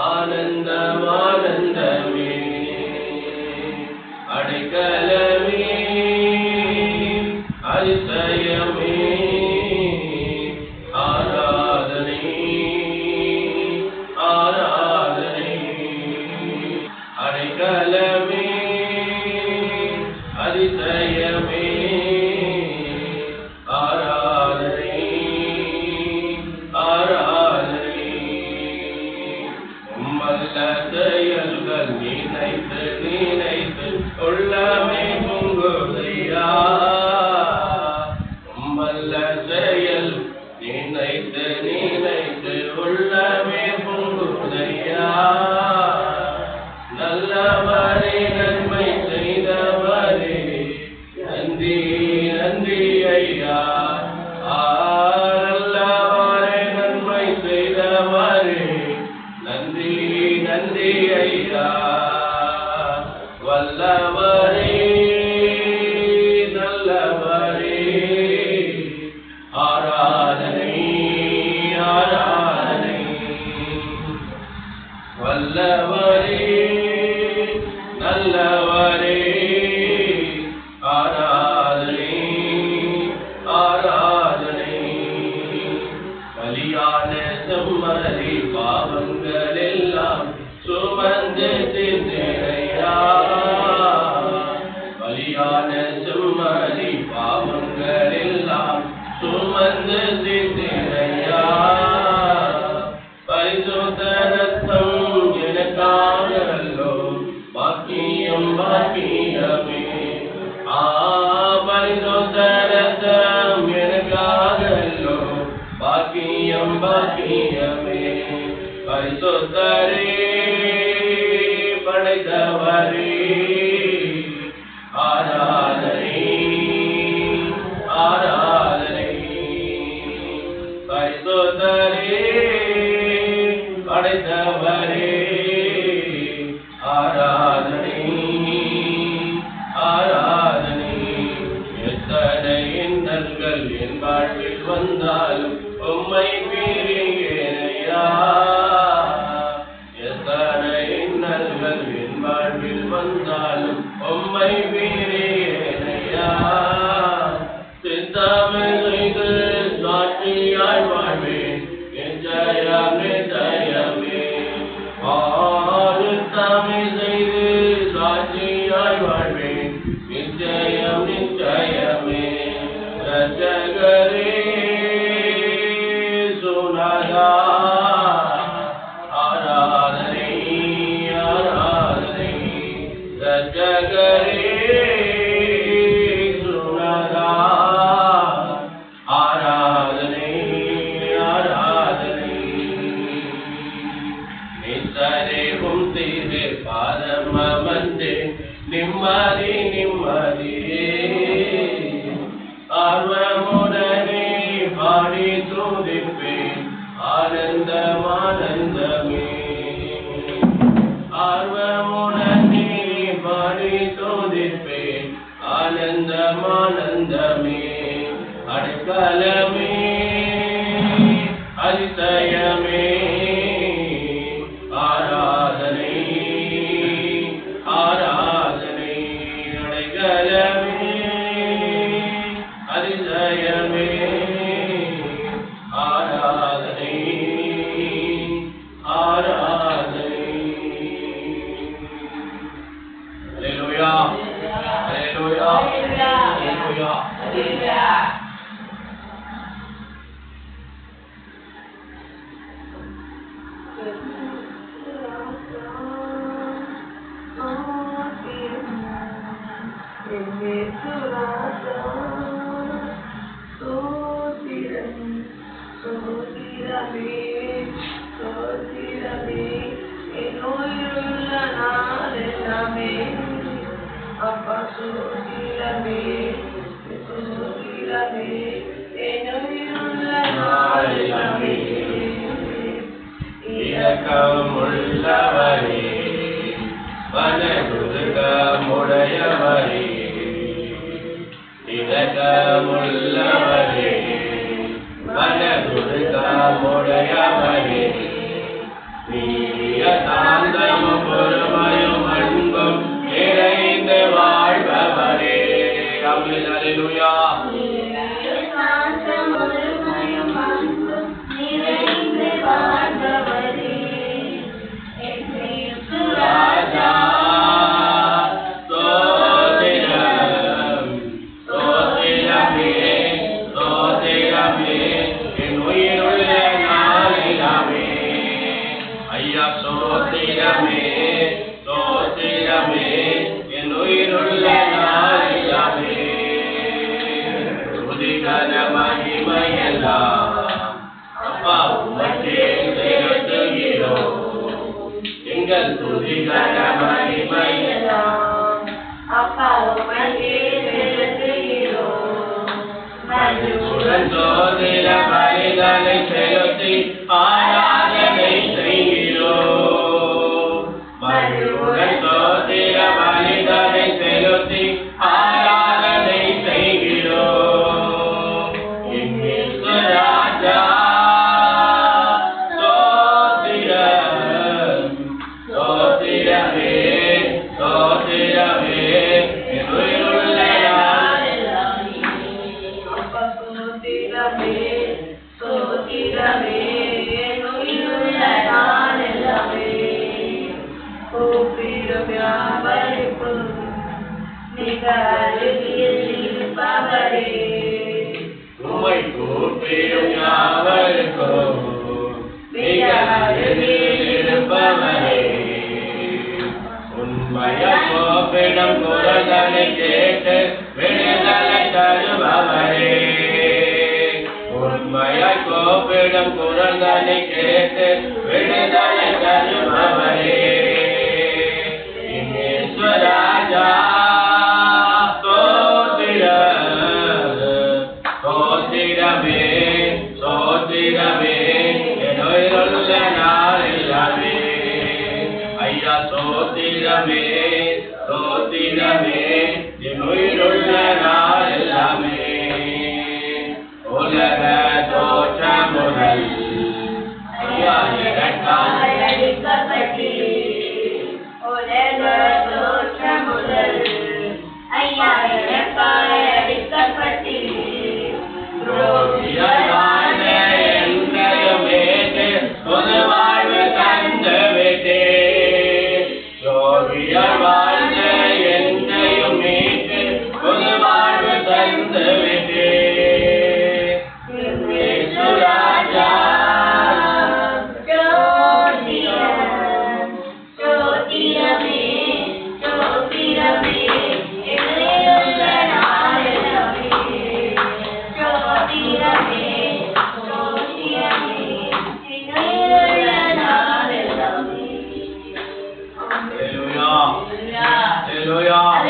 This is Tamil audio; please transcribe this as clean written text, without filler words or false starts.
ஆனந்தம் ஆனந்தமே அடைக்கலமே அதிசயமே ஆராதனை ஆராதனை அடைக்கலமே அதிசயமே ஆராதனை ஆராதனை உம்மல்ல செயல்கள் நினைத்து நினைத்து உள்ளமே பொங்குதையா உம்மல்ல செயல் நினைத்து நினைத்து உள்ளமே பொங்குதையா நல்லவரே நன்மை செய்தவரே நன்றி நன்றி ஐயா நல்லவரே நன்மை செய்தவரே நன்றி நன்றி ஐயா வல்லவரே நல்லவரே ஆராதனை ஆராதனை வல்லவரே நல்லவரே ஆராதனை ஆராதனை பலியான செம்மறி பாவங்கள் எல்லாம் சுமந்து தீர்த்தேனையா பலியான செம்மறி பாவங்கள் எல்லாம் சுமந்து தீர்த்தேனையா பரிசுத்த ரத்தம் எனக்காகல்லோ பாக்கியம் பாக்கியமே பரிசுத்த ரத்தம் எனக்காகல்லோ பாக்கியம் பாக்கியமே பரிசுத்தரே படைத்தவரே ஆராதனை ஆராதனை பரிசுத்தரே படைத்தவரே ஆராதனை ஆராதனை எத்தனை இன்னல்கள் என் வாழ்வில் வந்தாலும் உம்மை மீறியேனையா எத்தனை இன்னல்கள் என் வாழ்வில் வந்தாலும் உம்மை மீறியேனையா சித்தமே செய்து சாட்சியாய் வாழ்வேன் நிச்சயம் நிச்சயமே சித்தமே செய்து சாட்சியாய் வாழ்வேன் நிச்சயம் நிச்சயமே ரட்சகரே சுனதா ஆராதனை ஆராதனை ரட்சகரே சுனதா ஆராதனை ஆராதனை நிசரேவும் தீரே பாதமந்தே நிம்மதி நிம்மதியே ஆர்வமுடனே பாடி துதிப்பேன் ஆனந்தம் ஆனந்தமே ஆர்வமுடனே பாடி துதிப்பேன் ஆனந்தம் ஆனந்தமே அடைக்கலமே அதிசயமே ஆராதனை ஆராதனை அடைக்கலமே அதிசயமே ஆராதனை ஆராதனை ஹல்லேலூயா ஹல்லேலூயா ஹல்லேலூயா ஹல்லேலூயா உள்ளவரே வனதுர்கமுடையவரே இரக்கமுள்ளவரே வனதுர்கமுடையவரே Hallelujah. Hallelujah.